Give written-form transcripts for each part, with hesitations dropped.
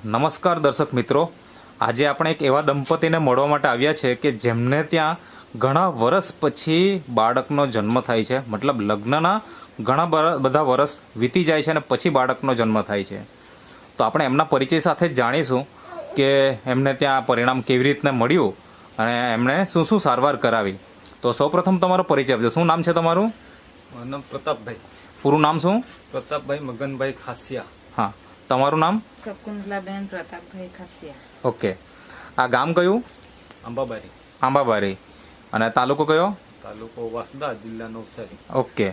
નમસ્કાર દર્શક મિત્રો, આજે આપણે એક એવા દંપતીને મળવા માટે આવ્યા છે કે જેમને ત્યાં ઘણા વર્ષ પછી બાળકનો જન્મ થાય છે. મતલબ લગ્નના ઘણા બધા વર્ષ વીતી જાય છે અને પછી બાળકનો જન્મ થાય છે. તો આપણે એમના પરિચય સાથે જ જાણીશું કે એમને ત્યાં પરિણામ કેવી રીતના મળ્યું અને એમણે શું શું સારવાર કરાવી. તો સૌપ્રથમ તમારો પરિચય આપજો. શું નામ છે તમારું? મારું નામ પ્રતાપભાઈ. પૂરું નામ શું? પ્રતાપભાઈ મગનભાઈ ખાસિયા. હા, તમારું નામ? શકુંતલાબેન પ્રતાપભાઈ ખાસિયા. ઓકે. આ ગામ કયું? આંબાબારી. આંબાબારી. અને તાલુકો કયો? તાલુકો વાસદા, જિલ્લા નવસારી. ઓકે.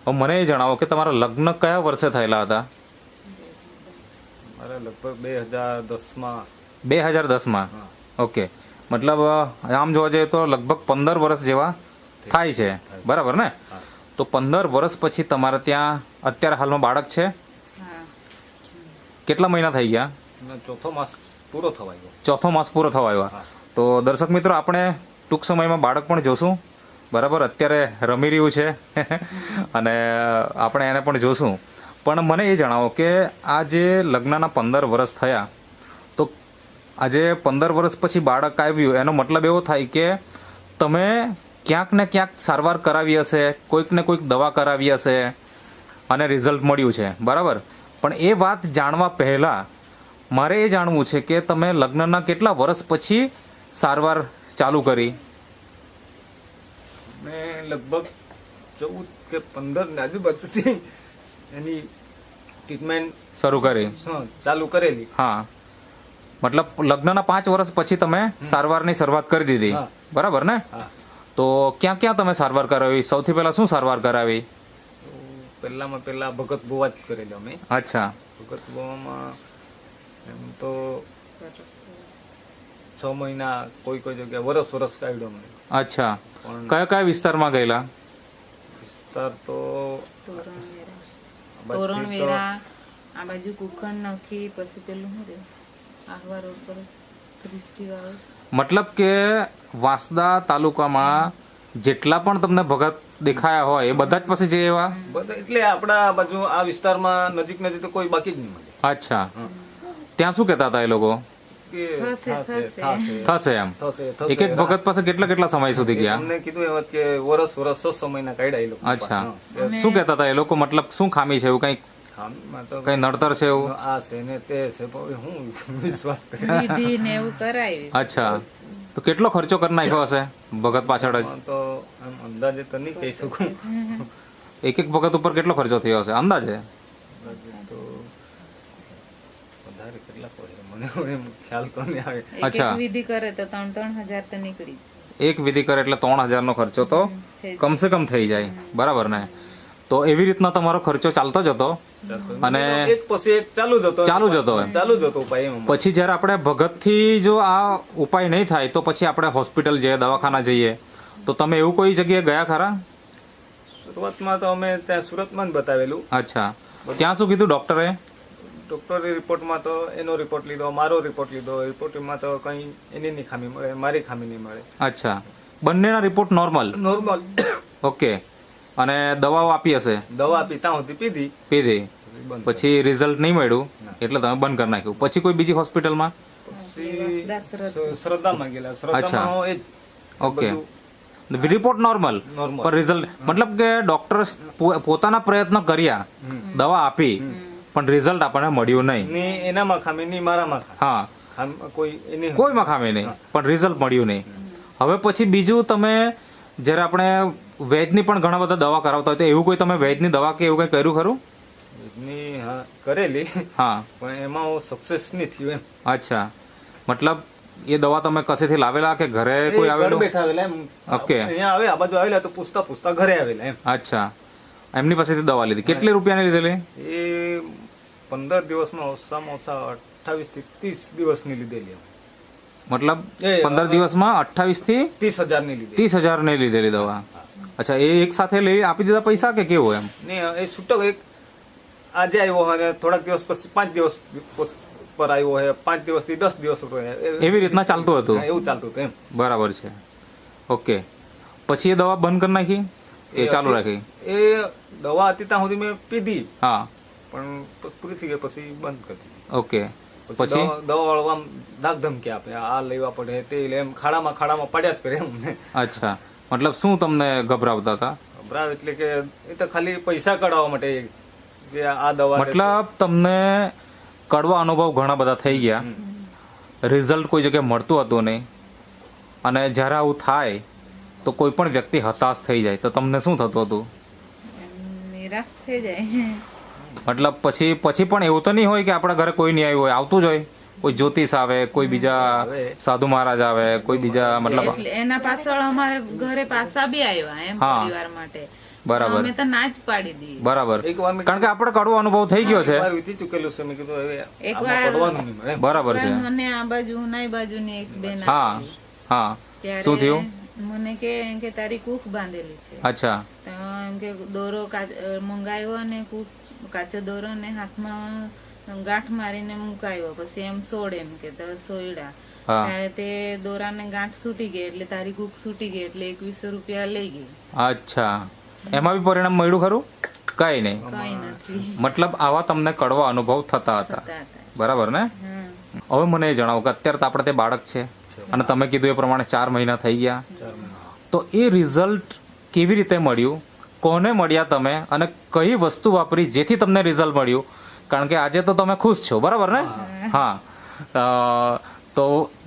હવે મને એ જણાવો કે તમારા લગ્ન કયા વર્ષે થયેલા હતા? મારે લગભગ 2010માં. 2010માં. હા. ઓકે. મતલબ આમ જોવા જઈએ તો લગભગ 15 વર્ષ જેવા થાય છે, બરાબર ને? હા. તો 15 વર્ષ પછી તમારે ત્યાં અત્યારે હાલમાં બાળક છે? હા. કેટલા મહિના થઈ ગયા? અને ચોથો માસ પૂરો થવા ગયો. ચોથો માસ પૂરો થવા આવ્યો. હા. તો દર્શક મિત્રો, આપણે ટૂંક સમયમાં બાળક પણ જોશું, બરાબર? અત્યારે રમી રહ્યું છે અને આપણે એને પણ જોશું. પણ મને એ જણાવો કે આ જે લગ્નના 15 વર્ષ થયા, તો આજે 15 વર્ષ પછી બાળક આવ્યું, એનો મતલબ એવો થાય કે તમે ક્યાંક ને ક્યાંક સારવાર કરાવી હશે, કોઈક ને કોઈક દવા કરાવી હશે અને રિઝલ્ટ મળ્યું છે, બરાબર? પણ એ વાત જાણવા પહેલાં મારે એ જાણવું છે કે તમે લગ્નના કેટલા વર્ષ પછી સારવાર ચાલુ કરી? મેં લગભગ 14 કે 15 ની આજુબાજુથી એની ટ્રીટમેન્ટ શરૂ કરી? ચાલુ કરેલી. હા, મતલબ લગ્નના 5 વર્ષ પછી તમે સારવારની શરૂઆત કરી દીધી, હા. બરાબર ને? હા. તો ક્યાં ક્યાં તમે સારવાર કરાવી? સૌથી પહેલા શું સારવાર કરાવી? તો પહેલા ભગત બોવા જ કરેલી અમે. અચ્છા. ભગત બોવામાં એમ તો 6 મહિના, કોઈ જગ્યાએ વરસ કાઢ્યો મને. અચ્છા. પણ કયા કયા વિસ્તારમાં ગયેલા? વિસ્તાર તો તોરણવેરા, આ બાજુ કુખણ નખી, પછી પેલું શું રે આહવા રોડ પર ખ્રિસ્તી વાળું. મતલબ કે વાંસદા તાલુકામાં જેટલા પણ તમને ભગત દેખાયા હોય એ બધા જ પાસે જે એવા? બધા એટલે આપણા બાજુ આ વિસ્તારમાં નજીક તો કોઈ બાકી જ નહીં મળે. અચ્છા. ત્યાં શું કહેતા હતા એ લોકો? કે થશે. થશે એમ? થશે. એક એક ભગત પાસે કેટલા સમય સુધી ગયા? અમને કીધું એમ જ કે વરસ 6 મહિના કાઢ્યા એ લોકો. અચ્છા. શું કહેતા હતા એ લોકો? મતલબ શું ખામી છે? એવું કઈ ખામીમાં તો કઈ નડતર છે એવું? આ છે ને તે છે, પણ હું વિશ્વાસ કરી. વિધિ ને એવું કરાવી. અચ્છા. તો કેટલો ખર્ચો કરી નાખ્યો હશે ભગત પાછળ જ? આમાં તો આમ અંદાજે તો નહીં કહી શકું. એક એક ભગત ઉપર કેટલો ખર્ચો થયો હશે અંદાજે? તો વધારે કેટલા પડે મને એમ ખ્યાલ તો નહીં આવે. અચ્છા. એક વિધિ કરે તો 3-3 હજાર તો નીકળી જ. એક વિધિ કરે એટલે 3000 નો ખર્ચો તો કમસે કમ થઈ જાય, બરાબર ને? તો એવી રીતના તમારો ખર્ચો ચાલતો જ હતો અને એક પછી એક ચાલુ જ હતો એમ. ચાલુ જ હતો ઉપાય એમ. પછી જ્યારે આપણે ભગતથી જો આ ઉપાય નહીં થાય તો પછી આપણે હોસ્પિટલ જઈએ, દવાખાના જઈએ. તો તમે એવું કોઈ જગ્યાએ ગયા ખરા? શરૂઆતમાં તો અમે ત્યાં સુરતમાં જ બતાવેલું. અચ્છા. ત્યાં શું કીધું ડોક્ટરે? ડોક્ટરી રિપોર્ટમાં તો એનો રિપોર્ટ લીધો, મારો રિપોર્ટ લીધો. રિપોર્ટમાં તો કઈ એની નહીં ખામી મળે, મારી ખામી નહીં મળે. અચ્છા. બંનેના રિપોર્ટ નોર્મલ? નોર્મલ. ઓકે. અને દવાઓ આપી હશે? દવા આપી ત્યાં સુધી પીધી. પીધી. પછી રિઝલ્ટ નહીં મળ્યું એટલે તમે બંધ કરી નાખ્યું. પછી કોઈ બીજી હોસ્પિટલમાં? પછી શ્રદ્ધામાં ગયેલા. શ્રદ્ધામાં એ જ ઓકે. Report normal normal. પણ રિઝલ્ટ મતલબ કે ડોક્ટર પોતાના પ્રયત્ન કર્યા, દવા આપી, પણ રિઝલ્ટ આપણને મળ્યું નહીં. ની એનામાં ખામી નહીં, મારામાં હા, કોઈ એની કોઈમાં ખામી નહીં, પણ રિઝલ્ટ મળ્યું નહીં. હવે પછી બીજું તમે જ્યારે આપણે વૈદની પણ ઘણા બધા દવા કરાવતા હોય તો એવું કોઈ તમે વૈદની દવા કે એવું કઈ કર્યું ખરું? ની હા કરેલી. હા. પણ એમાં હું સક્સેસ નહીં થયું એમ. અચ્છા. મતલબ એ દવા તમે કસેથી લાવેલા કે ઘરે કોઈ ઘર આવેલું? બેઠા આવેલા એમ. ઓકે. અહીંયા આવે આ બાજુ આવેલા તો પૂછતા ઘરે આવેલા એમ. અચ્છા. એમની પાસેથી દવા લીધી. કેટલી રૂપિયાની લીધેલી? એ 15 દિવસમાં ઓછામાં ઓછા 28 થી 30 દિવસની લીધેલી. મતલબ 15 દિવસમાં 28 થી 30,000 ની લીધી. 30,000 ની લીધેલી દવા. અચ્છા. એ એક સાથે લઈ આપી દીધા પૈસા કે કેવું એમ? ને એ છૂટક એક આજે આવ્યો અને થોડાક દિવસ પછી 5 દિવસ પર આવ્યો હોય, 5 દિવસથી 10 દિવસ ઉપર એવી રીતના ચાલતું હતું? એવું ચાલતું હતું એમ. બરાબર છે. ઓકે. પછી એ દવા બંધ કરી નાખી કે ચાલુ રાખી? એ દવા હતી ત્યાં સુધી મેં પીધી, હા. પણ પૂરી થઈ ગઈ પછી બંધ કરી દીધી. ઓકે. પછી? દવા વાળવા ધાક ધમકી આપે, આ લેવા પડે તે લે, એમ ખાડામાં પડ્યા જ કરે એમ. અચ્છા, મતલબ શું તમને ગભરાવતા હતા? બરાબર, એટલે કે એ તો ખાલી પૈસા કઢાવવા માટે કે આ દવા લેશો. મતલબ તમને કડવા અનુભવ ઘણા બધા થઈ ગયા, રિઝલ્ટ કોઈ જગ્યાએ મળતું હતું નહીં, અને જ્યારે આવું થાય તો કોઈ પણ વ્યક્તિ હતાશ થઈ જાય તો તમને શું થતું હતું? એમ નિરાશ થઈ જાય. મતલબ પછી પણ એવું તો નહીં હોય કે આપણા ઘરે કોઈ નહીં આવ્યું હોય, આવતું જ હોય, કોઈ જ્યોતિષ આવે, કોઈ બીજા સાધુ મહારાજ આવે, કોઈ બીજા મતલબ એટલે એના પાછળ અમારે ઘરે પાછા બી આવ્યા એમ હા. પરિવાર માટે. બરાબર અમે તો ના જ પાડી દીધી. બરાબર, એક વાર મેં કારણ કે આપણે કડવો અનુભવ થઈ ગયો છે. એકવાર વીતી ચૂકેલું છે, મેં કીધું હવે એક આમાં વાર- પડવાનું નહીં મળે એમ. બરાબર છે. મને આ બાજુ નાઈ બાજુની એક બેન હા આવી. હા, ત્યારે શું થયું? મને કે તારી કૂખ બાંધેલી છે. અચ્છા, તો એમ કે દોરો મંગાવ્યો અને કાચો દોરો ને હાથમાં ગાંઠ મારીને મુકાયો, પછી એમ સોડ એમ કે તો સોયડા. હા ત્યારે તે દોરાને ગાંઠ છૂટી ગઈ એટલે તારી કૂખ છૂટી ગઈ એટલે 2100 રૂપિયા લઈ ગઈ. અચ્છા, એમાં બી પરિણામ મળ્યું ખરું? કઈ નહીં, કઈ નથી મતલબ આવા તમને કડવા અનુભવ થતા હતા, થતા હતા. બરાબર ને? હા. હવે મને એ જણાવો કે અત્યારે તો આપણે તે બાળક છે અને તમે કીધું એ પ્રમાણે 4 મહિના થઈ ગયા, તો એ રિઝલ્ટ કેવી રીતે મળ્યું, કોને મળ્યા તમે, અને કઈ વસ્તુ વાપરી જેથી તમને રિઝલ્ટ મળ્યું? કારણ કે આજે તો તમે ખુશ છો, બરાબર ને? હા, તો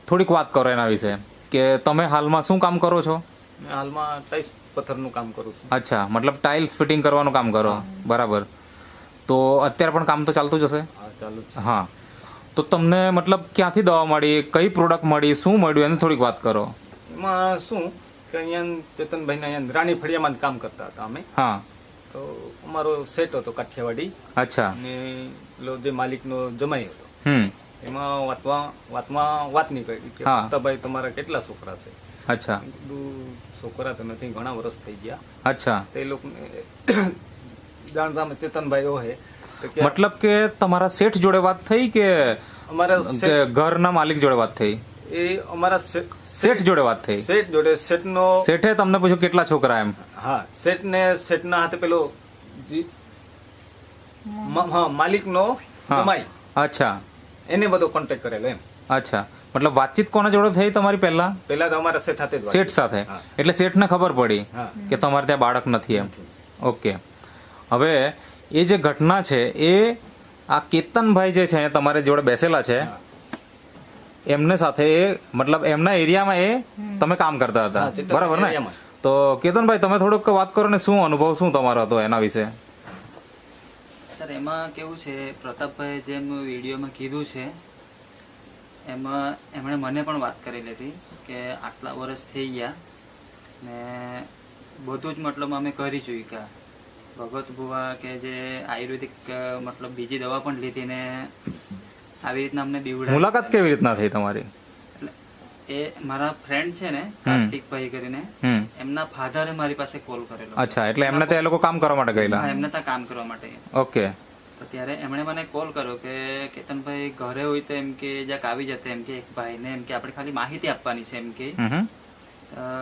થોડીક વાત કરો એના વિશે કે તમે હાલમાં શું કામ કરો છો? મેં હાલમાં ટાઇલ્સ પથ્થરનું કામ કરું છું. અચ્છા, મતલબ ટાઇલ્સ ફિટિંગ કરવાનું કામ કરો, બરાબર. તો અત્યારે પણ કામ તો ચાલતું જ હશે? હા, ચાલુ જ છે. હા, તો તમને મતલબ ક્યાંથી દવા મળી, કઈ પ્રોડક્ટ મળી, શું મળ્યું એની થોડીક વાત કરો. એમાં શું કે અહીંયા ચેતનભાઈ અહીંયા રાણી ફળિયામાં જ કામ કરતા હતા અમે. હા, તો અમારો સેટ હતો કાઠિયાવાડી, અચ્છા, અને પેલો જે માલિકનો જમાઈ હતો, હમ, એમાં વાતમાં વાત નીકળી કે હા. ભાઈ તમારા કેટલા છોકરા છે? અચ્છા, મેં કીધું છોકરા તો નથી, ઘણા વર્ષ થઈ ગયા. અચ્છા, તે લોકોને જાણતા ચેતનભાઈ હોય તો કે મતલબ કે તમારા શેઠ જોડે વાત થઈ કે અમારા કે ઘરના માલિક જોડે વાત થઈ? એ અમારા શેઠ જોડે વાત થઈ? શેઠ જોડે શેઠનો શેઠે તમને પૂછ્યું કેટલા છોકરા એમ? હા, શેઠના હાથે પેલો હા માલિકનો હા. જમાઈ, અચ્છા, એને બધો કોન્ટેક્ટ કરેલો એમ. અચ્છા, મતલબ વાતચીત કોના જોડે થઈ તમારી પહેલા? પેલા તો અમારા શેઠ હાથે જ વાત. શેઠ સાથે? હા. એટલે શેઠને ખબર પડી હા. કે તમારે ત્યાં બાળક નથી એમ? ઓકે, હવે એ જે ઘટના છે એ આ કેતનભાઈ જે છે તમારે જોડે બેસેલા છે, એમને સાથે એ મતલબ એમના એરિયામાં એ તમે કામ કરતા હતા, હા, ચેતનભાઈ બરાબર ને? એરિયામાં. તો કેતનભાઈ તમે થોડુંક વાત કરો ને, શું અનુભવ શું તમારો હતો એના વિશે? સર એમાં કેવું છે, પ્રતાપભાઈ જેમ વિડીયોમાં કીધું છે એમાં એમણે મને પણ વાત કરેલી હતી કે આટલા વર્ષ થઈ ગયા ને બધું જ મતલબ અમે કરી ચૂક્યા. ભગત બુવા કે જે આયુર્વેદિક મતલબ બીજી દવા પણ લીધી ને આવી રીતના અમને બીવડા. મુલાકાત કેવી રીતના થઈ તમારી? એટલે એ મારા ફ્રેન્ડ છે ને કાર્તિકભાઈ કરીને, હમ, એમના ફાધરે મારી પાસે કોલ કરેલો. અચ્છા, એટલે એમને ત્યાં એ લોકો કામ કરવા માટે ગયેલા? હા, એમને ત્યાં કામ કરવા માટે. ઓકે, તો ત્યારે એમણે મને કોલ કર્યો કે કેતનભાઈ ઘરે હોય તો એમ કે જ્યાંક આવી જતે, એમ કે એક ભાઈને એમ કે આપણે ખાલી માહિતી આપવાની છે, એમ કે હમ,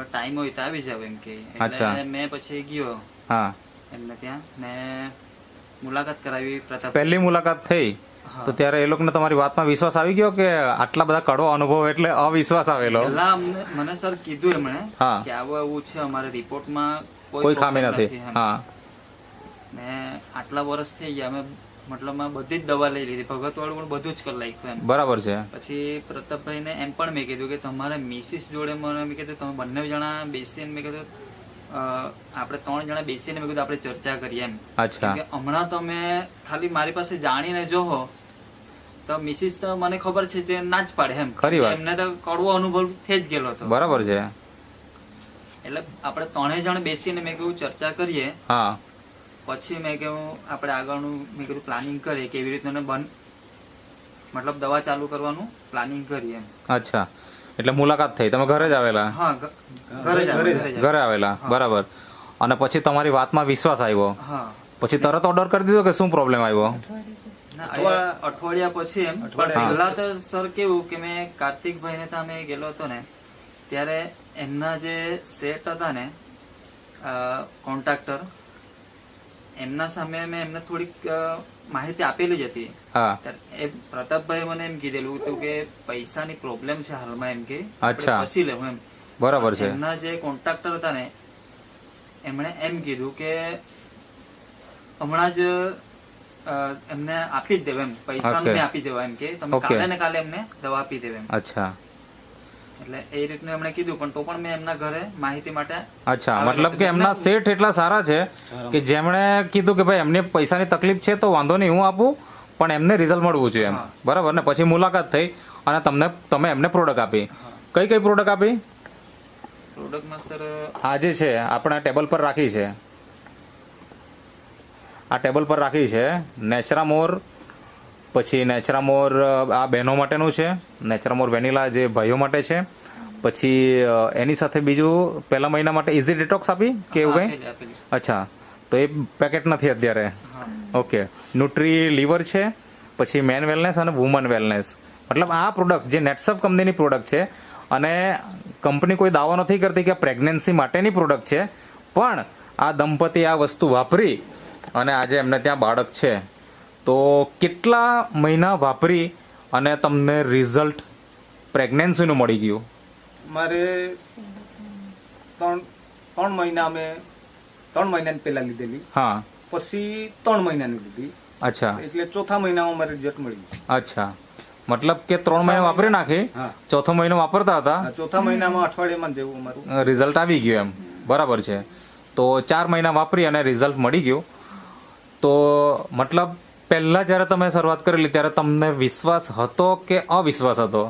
ટાઈમ હોય તો આવી જાવ એમ કે. અચ્છા. એટલે મેં પછી ગયો હા, એમને ત્યાં ને મુલાકાત કરાવી પ્રતાપ. પહેલી મુલાકાત થઈ તો ત્યારે એ લોકોને તમારી વાતમાં વિશ્વાસ આવી ગયો કે આટલા બધા કડવો અનુભવ એટલે અવિશ્વાસ આવેલો? પહેલા મને સર કીધું એમણે હા. કે આવું એવું છે, અમારા રિપોર્ટમાં કોઈ ખામી problem નથી. એમ. હા, ને આટલા વર્ષ થઈ ગયા, અમે મતલબ બધી જ દવા લઈ લીધી, ભગત વાળું પણ બધું જ કરી નાખ્યું એમ. બરાબર છે. પછી પ્રતાપભાઈને એમ પણ મેં કીધું કે તમારા મિસિસ જોડે મને મેં કીધું તમે બંને જણા બેસીને મેં કીધું આપણે 3 જણા બેસીને મેં કીધું આપણે ચર્ચા કરીએ એમ. અચ્છા, કેમ કે હમણાં તમે ખાલી મારી પાસે જાણીને જોહો તો મિસિસ તો મને ખબર છે જે ના જ પાડે એમ. ખરી વાત. એમને તો કડવો અનુભવ થઈ જ ગયેલો હતો. બરાબર છે. એટલે આપણે 3 જણ બેસીને મેં કીધું ચર્ચા કરીએ, હા, પછી મેં કહ્યું આપણે આગળનું મેં કીધું પ્લાનિંગ કરીએ કેવી રીતના મતલબ દવા ચાલુ કરવાનું પ્લાનિંગ કરીએ એમ. અચ્છા, એટલે મુલાકાત થઈ, તમે ઘરે જ આવેલા? હા, ઘરે જ આવે, ઘરે જ આવે. ઘરે આવેલા, બરાબર. અને પછી તમારી વાતમાં વિશ્વાસ આવ્યો, હા પછી તરત ઓર્ડર કરી દીધો કે શું પ્રોબ્લેમ આવ્યો? ના, અઠવાડિયા પછી એમ. અઠવાડિયા. પહેલા તો સર કેવું કે મેં કાર્તિકભાઈ ને ત્યાં મેં ગયેલો હતો ને ત્યારે એમના જે સેટ હતા ને કોન્ટ્રાક્ટર, એમના સામે મેં એમને થોડીક માહિતી આપેલી જ હતી. હા ત્યારે એ પ્રતાપભાઈ મને એમ કીધેલું હતું કે પૈસાની પ્રોબ્લેમ છે હાલમાં, એમ કે અચ્છા. આપણે પછી લેવું એમ. બરાબર છે. એમના જે કોન્ટ્રાક્ટર હતા ને એમણે એમ કીધું કે હમણાં જ એમને આપી જ દેવ એમ, પૈસા Okay. મેં આપી દેવા એમ કે તમે Okay. કાલે ને કાલે એમને દવા આપી દેવ એમ. અચ્છા એટલે એ રીતનું એમણે કીધું, પણ તો પણ મેં એમના ઘરે માહિતી માટે અચ્છા આવેલો મતલબ હતો. કે એમના શેઠ એટલા સારા છે કે જેમણે કીધું કે ભાઈ એમને પૈસાની તકલીફ છે તો વાંધો નહીં, હું આપું, પણ એમને રિઝલ્ટ મળવું જોઈએ એમ. હા. બરાબર ને? પછી મુલાકાત થઈ અને તમે એમને પ્રોડક્ટ આપી. કઈ કઈ પ્રોડક્ટ આપી? પ્રોડક્ટમાં સર આ જે છે આપણે ટેબલ પર રાખી છે, આ ટેબલ પર રાખી છે નેચરામોર, પછી નેચરામોર આ બહેનો માટેનું છે, નેચરામોર વેનીલા જે ભાઈઓ માટે છે, પછી એની સાથે બીજું પહેલા મહિના માટે ઇઝી ડિટોક્સ આપી કે એવું કંઈ? આપેલી. અચ્છા, તો એ પેકેટ નથી અત્યારે. હા. ઓકે. ન્યુટ્રી લીવર છે, પછી મેન વેલનેસ અને વુમન વેલનેસ. મતલબ આ પ્રોડક્ટ જે નેટસફ કંપનીની પ્રોડક્ટ છે અને કંપની કોઈ દાવો નથી કરતી કે પ્રેગ્નન્સી માટેની પ્રોડક્ટ છે, પણ આ દંપતી આ વસ્તુ વાપરી અને આજે એમને ત્યાં બાળક છે. તો કેટલા મહિના વાપરી અને તમને રિઝલ્ટ પ્રેગ્નન્સીનું મળી ગયું? મારે 3 મહિના અમે 3 મહિનાની પહેલા લીધેલી, હા. પછી 3 મહિનાની લીધી, અચ્છા એટલે ચોથા મહિનામાં મારે રિઝલ્ટ મળ્યું. અચ્છા, મતલબ કે 3 મહિના વાપરી નાખી, હા. ચોથો મહિનો વાપરતા હતા, ચોથા મહિનામાં અઠવાડિયામાં જ જેવું મારું રિઝલ્ટ આવી ગયું એમ. બરાબર છે. તો 4 મહિના વાપરી અને રિઝલ્ટ મળી ગયું. તો મતલબ પહેલા જ્યારે તમે શરૂઆત કરેલી ત્યારે તમને વિશ્વાસ હતો કે અવિશ્વાસ હતો?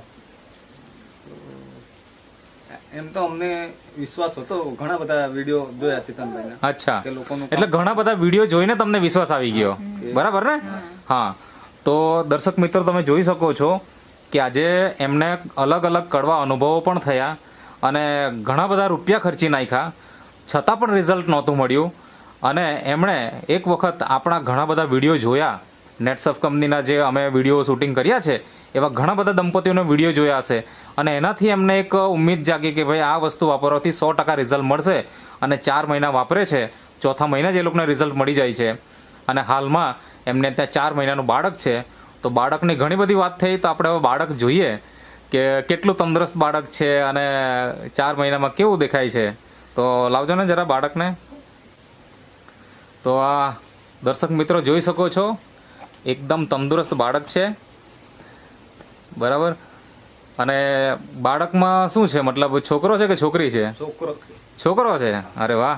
એમ તો અમને વિશ્વાસ હતો, ઘણા બધા વિડીયો જોયા ચેતનભાઈના અચ્છા, કે લોકોનું એટલે ઘણા બધા વિડીયો જોઈને તમને વિશ્વાસ આવી ગયો. બરાબર ને? હા. તો દર્શક મિત્રો તમે જોઈ શકો છો કે આજે એમને અલગ અલગ કડવા અનુભવો પણ થયા અને ઘણા બધા રૂપિયા ખર્ચી નાખ્યા, છતાં પણ રિઝલ્ટ નહોતું મળ્યું. અને એમણે એક વખત આપણા ઘણા બધા વિડીયો જોયા, નેટસફ કંપનીના જે અમે વિડીયો શૂટિંગ કર્યા છે એવા ઘણા બધા દંપતીઓનો વિડીયો જોયા હશે અને એનાથી એમને એક ઉમ્મીદ જાગી કે ભાઈ આ વસ્તુ વાપરવાથી 100% રિઝલ્ટ મળશે. અને 4 મહિના વાપરે છે, ચોથા મહિના જ એ લોકોને રિઝલ્ટ મળી જાય છે. અને હાલમાં એમને ત્યાં 4 મહિનાનું બાળક છે. તો બાળકની ઘણી બધી વાત થઈ, તો આપણે હવે બાળક જોઈએ કે કેટલું તંદુરસ્ત બાળક છે અને 4 મહિનામાં કેવું દેખાય છે. તો લાવજો ને જરા બાળકને. તો આ દર્શક મિત્રો જોઈ શકો છો, એકદમ તંદુરસ્ત બાળક છે. બરાબર. અને બાળકમાં શું છે, મતલબ છોકરો છે કે છોકરી છે? છોકરો છે. છોકરો છે. અરે વાહ.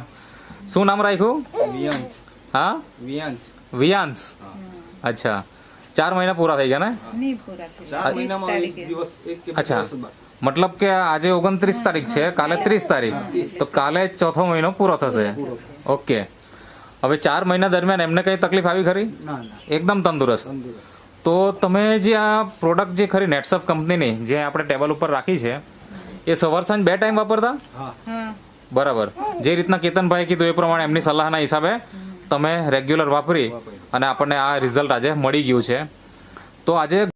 શું નામ રાખ્યું? વિયાંશ. હા, વિયાંશ. વિયાંશ. અચ્છા, 4 મહિના પૂરા થઈ ગયા ને? નહીં પૂરા થઈ 4 મહિનામાં એક દિવસ એક કે બે અચ્છા, દિવસ બાદ. મતલબ કે આજે 29 તારીખ છે, કાલે 30 તારીખ, તો કાલે ચોથો મહિનો પૂરો થશે. ઓકે. હવે 4 મહિના દરમિયાન એમને કઈ તકલીફ આવી ખરી? ના ના એકદમ તંદુરસ્ત. તંદુરસ્ત. તો તમે જે આ પ્રોડક્ટ જે ખરી નેટસફ કંપનીની જે આપણે ટેબલ ઉપર રાખી છે, એ સવાર સાંજ 2 ટાઈમ વાપરતા? હા. હા બરાબર. જે રીતના કેતનભાઈ કીધું એ પ્રમાણે એમની સલાહના હિસાબે તમે રેગ્યુલર વાપરી અને આપણને આ રિઝલ્ટ આજે મળી ગયું છે. તો આજે